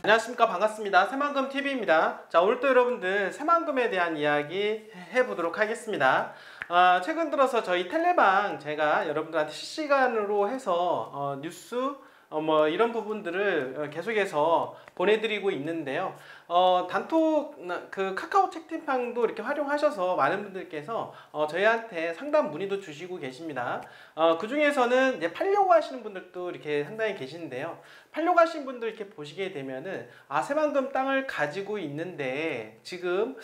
안녕하십니까, 반갑습니다. 새만금TV입니다. 자, 오늘도 여러분들 새만금에 대한 이야기 해보도록 하겠습니다. 최근 들어서 저희 텔레방 제가 여러분들한테 실시간으로 해서 뉴스 뭐 이런 부분들을 계속해서 보내드리고 있는데요. 단톡 그 카카오 채팅방도 이렇게 활용하셔서 많은 분들께서 저희한테 상담 문의도 주시고 계십니다. 그 중에서는 이제 팔려고 하시는 분들도 이렇게 상당히 계시는데요. 팔려고 하신 분들 이렇게 보시게 되면은 새만금 땅을 가지고 있는데 지금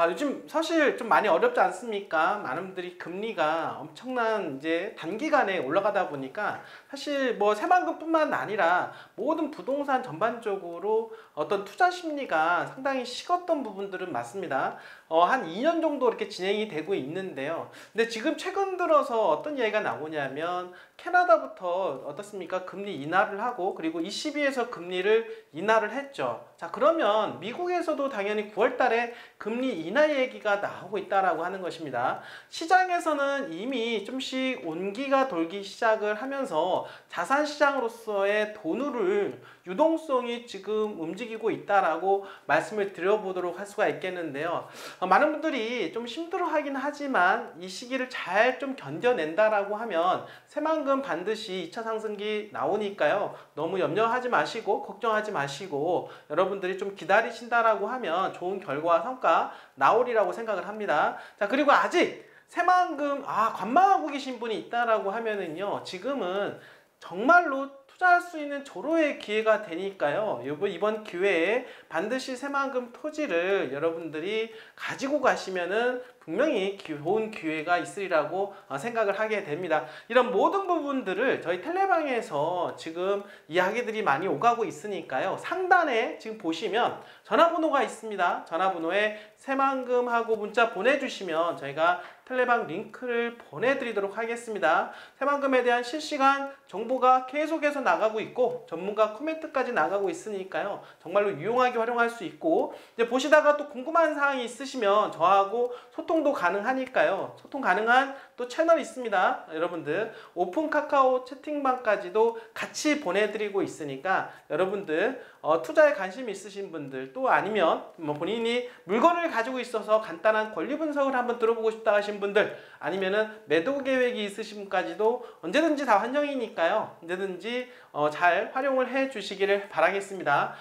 요즘 사실 좀 많이 어렵지 않습니까? 많은 분들이 금리가 엄청난 이제 단기간에 올라가다 보니까 사실 뭐 새만금뿐만 아니라 모든 부동산 전반적으로 어떤 투자 심리가 상당히 식었던 부분들은 맞습니다. 한 2년 정도 이렇게 진행이 되고 있는데요. 근데 지금 최근 들어서 어떤 이야기가 나오냐면 캐나다부터 어떻습니까? 금리 인하를 하고 그리고 ECB에서 금리를 인하를 했죠. 자, 그러면 미국에서도 당연히 9월 달에 금리 인하 얘기가 나오고 있다라고 하는 것입니다. 시장에서는 이미 좀씩 온기가 돌기 시작을 하면서 자산 시장으로서의 돈을 유동성이 지금 움직이고 있다라고 말씀을 드려보도록 할 수가 있겠는데요. 많은 분들이 좀 힘들어하긴 하지만 이 시기를 잘 좀 견뎌낸다라고 하면 새만금 반드시 2차 상승기 나오니까요. 너무 염려하지 마시고 걱정하지 마시고 여러분들이 좀 기다리신다라고 하면 좋은 결과와 성과 나오리라고 생각을 합니다. 자, 그리고 아직 새만금 관망하고 계신 분이 있다라고 하면은요. 지금은 정말로 투자할 수 있는 절호의 기회가 되니까요. 이번 기회에 반드시 새만금 토지를 여러분들이 가지고 가시면은 분명히 좋은 기회가 있으리라고 생각을 하게 됩니다. 이런 모든 부분들을 저희 텔레방에서 지금 이야기들이 많이 오가고 있으니까요. 상단에 지금 보시면 전화번호가 있습니다. 전화번호에 새만금하고 문자 보내주시면 저희가 텔레방 링크를 보내드리도록 하겠습니다. 새만금에 대한 실시간 정보가 계속해서 나가고 있고 전문가 코멘트까지 나가고 있으니까요. 정말로 유용하게 활용할 수 있고 이제 보시다가 또 궁금한 사항이 있으시면 저하고 소통도 가능하니까요. 소통 가능한 또 채널이 있습니다. 여러분들 오픈 카카오 채팅방까지도 같이 보내드리고 있으니까 여러분들 투자에 관심 있으신 분들 또 아니면 뭐 본인이 물건을 가지고 있어서 간단한 권리 분석을 한번 들어보고 싶다 하신 분들 아니면은 매도 계획이 있으신 분까지도 언제든지 다 환영이니까요. 언제든지 잘 활용을 해 주시기를 바라겠습니다.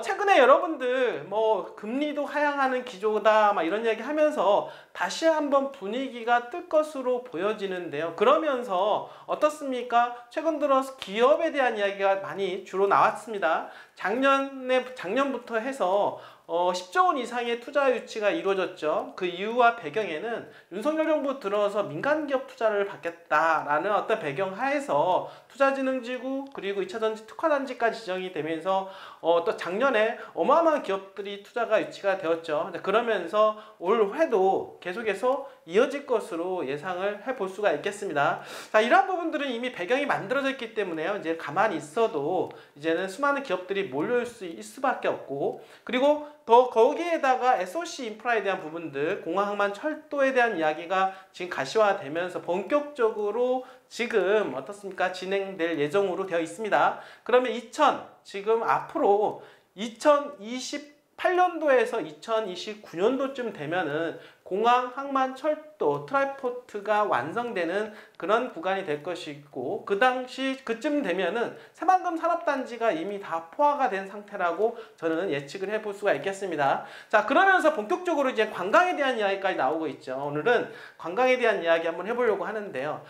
최근에 여러분들 뭐 금리도 하향하는 기조다 막 이런 이야기 하면서 다시 한번 분위기가 뜰 것으로 보여지는데요. 그러면서 어떻습니까? 최근 들어서 기업에 대한 이야기가 많이 주로 나왔습니다. 작년부터 해서 10조 원 이상의 투자 유치가 이루어졌죠. 그 이유와 배경에는 윤석열 정부 들어서 민간기업 투자를 받겠다라는 어떤 배경 하에서 투자진흥지구 그리고 2차전지 특화단지까지 지정이 되면서 또 작년에 어마어마한 기업들이 투자가 유치가 되었죠. 그러면서 올해도 계속해서 이어질 것으로 예상을 해볼 수가 있겠습니다. 자, 이러한 부분들은 이미 배경이 만들어져 있기 때문에요. 이제 가만히 있어도 이제는 수많은 기업들이 몰려올 수 있을 수밖에 없고 그리고 더 거기에다가 SOC 인프라에 대한 부분들 공항항만 철도에 대한 이야기가 지금 가시화되면서 본격적으로 지금 어떻습니까? 진행될 예정으로 되어 있습니다. 그러면 지금 앞으로 2028년도에서 2029년도쯤 되면은 공항, 항만, 철도, 트라이포트가 완성되는 그런 구간이 될 것이고 그 당시 그쯤 되면은 새만금 산업단지가 이미 다 포화가 된 상태라고 저는 예측을 해볼 수가 있겠습니다. 자, 그러면서 본격적으로 이제 관광에 대한 이야기까지 나오고 있죠. 오늘은 관광에 대한 이야기 한번 해보려고 하는데요.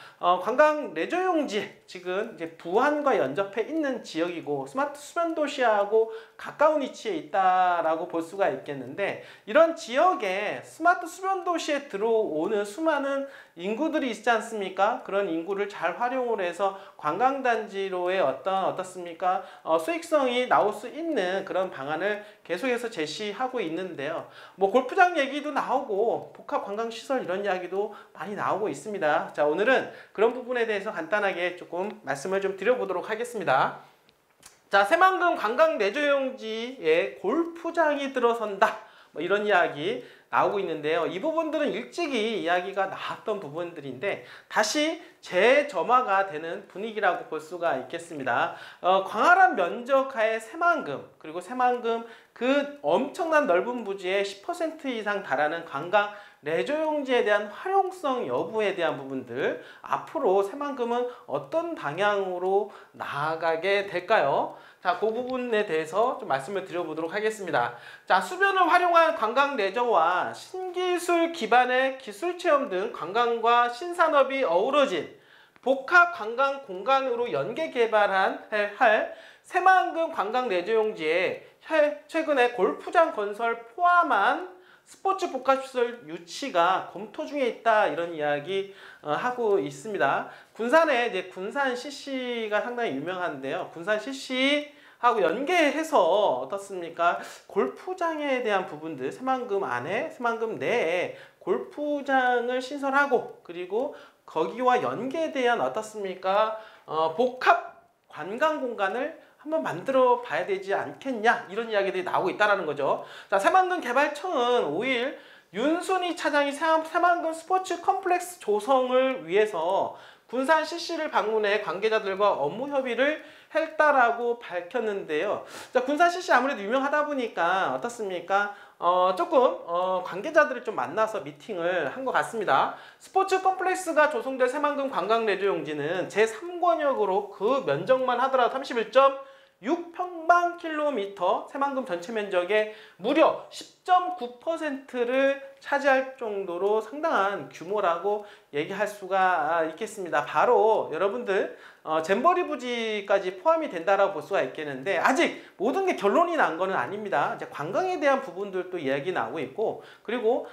관광 레저용지 지금 이제 부안과 연접해 있는 지역이고 스마트 수변 도시하고 가까운 위치에 있다라고 볼 수가 있겠는데 이런 지역에 스마트 수변 도시에 들어오는 수많은 인구들이 있지 않습니까? 그런 인구를 잘 활용을 해서 관광단지로의 어떻습니까? 수익성이 나올 수 있는 그런 방안을 계속해서 제시하고 있는데요. 뭐 골프장 얘기도 나오고 복합관광시설 이런 이야기도 많이 나오고 있습니다. 자, 오늘은 그런 부분에 대해서 간단하게 조금 말씀을 좀 드려보도록 하겠습니다. 자, 새만금 관광 레저용지에 골프장이 들어선다. 뭐 이런 이야기 나오고 있는데요. 이 부분들은 일찍이 이야기가 나왔던 부분들인데 다시 재점화가 되는 분위기라고 볼 수가 있겠습니다. 광활한 면적하에 새만금, 그리고 새만금 그 엄청난 넓은 부지에 10% 이상 달하는 관광 레저용지에 대한 활용성 여부에 대한 부분들, 앞으로 새만금은 어떤 방향으로 나아가게 될까요? 자, 그 부분에 대해서 좀 말씀을 드려보도록 하겠습니다. 자, 수변을 활용한 관광 레저와 신기술 기반의 기술 체험 등 관광과 신산업이 어우러진 복합 관광 공간으로 연계 개발한 할 새만금 관광 레저용지에 최근에 골프장 건설 포함한 스포츠 복합시설 유치가 검토 중에 있다, 이런 이야기 하고 있습니다. 군산에 이제 군산 CC가 상당히 유명한데요. 군산 CC하고 연계해서 어떻습니까? 골프장에 대한 부분들, 새만금 안에, 새만금 내에 골프장을 신설하고, 그리고 거기와 연계대한 어떻습니까? 복합 관광 공간을 한번 만들어 봐야 되지 않겠냐, 이런 이야기들이 나오고 있다는 거죠. 자, 새만금 개발청은 5일 윤순희 차장이 새만금 스포츠 컴플렉스 조성을 위해서 군산 CC를 방문해 관계자들과 업무 협의를 했다라고 밝혔는데요. 자, 군산 CC 아무래도 유명하다 보니까 어떻습니까? 조금 관계자들을 좀 만나서 미팅을 한 것 같습니다. 스포츠 컴플렉스가 조성될 새만금 관광 레저 용지는 제3권역으로 그 면적만 하더라도 31.6평방킬로미터, 새만금 전체 면적의 무려 10.9%를 차지할 정도로 상당한 규모라고 얘기할 수가 있겠습니다. 바로 여러분들 잼버리 부지까지 포함이 된다라고 볼 수가 있겠는데, 아직 모든 게 결론이 난 거는 아닙니다. 이제 관광에 대한 부분들도 이야기 나오고 있고, 그리고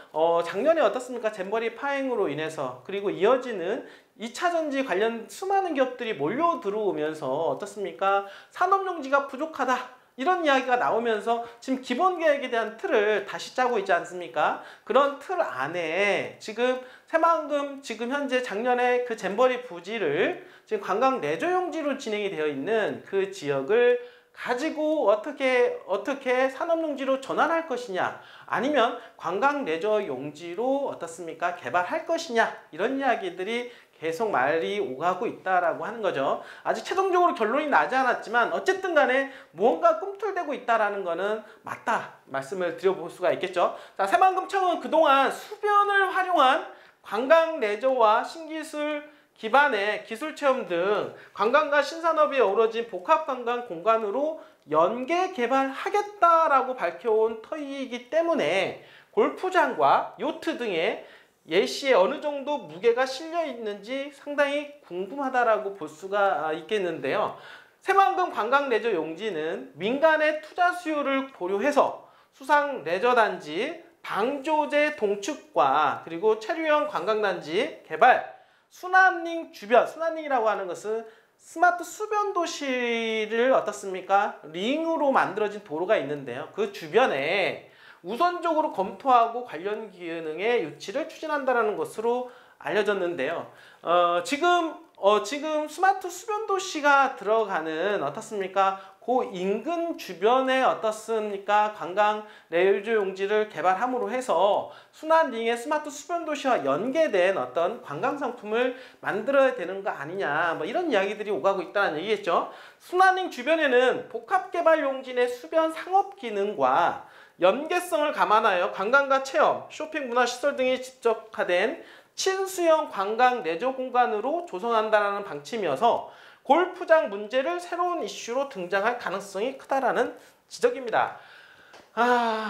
작년에 어떻습니까? 잼버리 파행으로 인해서, 그리고 이어지는 2차전지 관련 수많은 기업들이 몰려 들어오면서 어떻습니까? 산업용지가 부족하다, 이런 이야기가 나오면서 지금 기본계획에 대한 틀을 다시 짜고 있지 않습니까? 그런 틀 안에 지금 새만금, 지금 현재 작년에 그 잼버리 부지를 지금 관광 레저용지로 진행이 되어 있는 그 지역을 가지고 어떻게 산업용지로 전환할 것이냐, 아니면 관광 레저용지로 어떻습니까? 개발할 것이냐, 이런 이야기들이 계속 말이 오가고 있다라고 하는 거죠. 아직 최종적으로 결론이 나지 않았지만 어쨌든 간에 무언가 꿈틀대고 있다라는 거는 맞다, 말씀을 드려볼 수가 있겠죠. 자, 새만금청은 그동안 수변을 활용한 관광 레저와 신기술 기반의 기술 체험 등 관광과 신산업이 어우러진 복합 관광 공간으로 연계 개발하겠다라고 밝혀온 터이기 때문에 골프장과 요트 등의 예시에 어느 정도 무게가 실려 있는지 상당히 궁금하다라고 볼 수가 있겠는데요. 새만금 관광 레저 용지는 민간의 투자 수요를 고려해서 수상 레저 단지, 방조제 동축과 그리고 체류형 관광단지 개발, 순환링 주변, 순환링이라고 하는 것은 스마트 수변 도시를 어떻습니까? 링으로 만들어진 도로가 있는데요. 그 주변에 우선적으로 검토하고 관련 기능의 유치를 추진한다는 것으로 알려졌는데요. 지금 스마트 수변 도시가 들어가는 어떻습니까? 그 인근 주변에 어떻습니까? 관광 레저 용지를 개발함으로 해서 순환링의 스마트 수변 도시와 연계된 어떤 관광 상품을 만들어야 되는 거 아니냐, 뭐 이런 이야기들이 오가고 있다는 얘기겠죠. 순환링 주변에는 복합 개발 용지 내 수변 상업 기능과 연계성을 감안하여 관광과 체험, 쇼핑, 문화시설 등이 집적화된 친수형 관광 레저 공간으로 조성한다는 방침이어서 골프장 문제를 새로운 이슈로 등장할 가능성이 크다라는 지적입니다.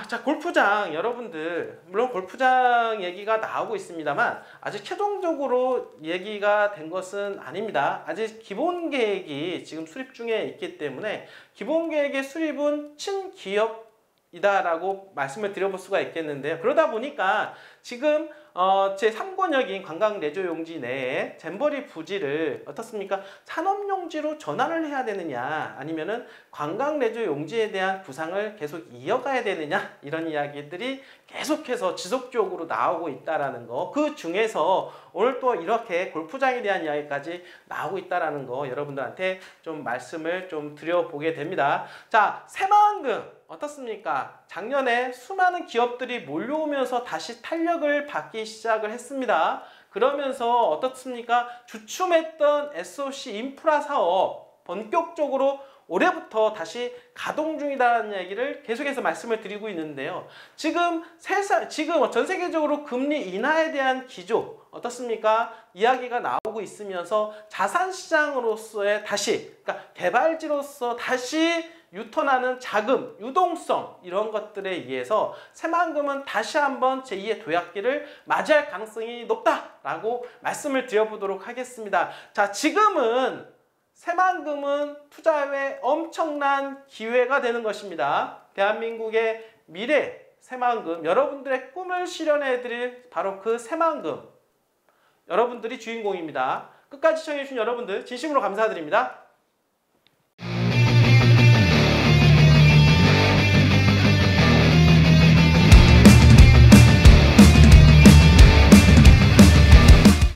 자, 골프장 여러분들, 물론 골프장 얘기가 나오고 있습니다만 아직 최종적으로 얘기가 된 것은 아닙니다. 아직 기본 계획이 지금 수립 중에 있기 때문에 기본 계획의 수립은 친기업 이다라고 말씀을 드려볼 수가 있겠는데요. 그러다 보니까 지금 제3권역인 관광레저용지 내에 잼버리 부지를 어떻습니까? 산업용지로 전환을 해야 되느냐 아니면은 관광레저용지에 대한 구상을 계속 이어가야 되느냐 이런 이야기들이 계속해서 지속적으로 나오고 있다라는 거. 그 중에서 오늘 또 이렇게 골프장에 대한 이야기까지 나오고 있다라는 거 여러분들한테 좀 말씀을 좀 드려보게 됩니다. 자, 새만금 어떻습니까? 작년에 수많은 기업들이 몰려오면서 다시 탄력을 받기 시작을 했습니다. 그러면서 어떻습니까? 주춤했던 SOC 인프라 사업 본격적으로 올해부터 다시 가동 중이라는 얘기를 계속해서 말씀을 드리고 있는데요. 지금 전 세계적으로 금리 인하에 대한 기조 어떻습니까? 이야기가 나오고 있으면서 자산시장으로서의 다시, 그러니까 개발지로서 다시 유턴하는 자금, 유동성 이런 것들에 의해서 새만금은 다시 한번 제2의 도약기를 맞이할 가능성이 높다라고 말씀을 드려보도록 하겠습니다. 자, 지금은 새만금은 투자에 엄청난 기회가 되는 것입니다. 대한민국의 미래 새만금, 여러분들의 꿈을 실현해드릴 바로 그 새만금, 여러분들이 주인공입니다. 끝까지 시청해주신 여러분들 진심으로 감사드립니다.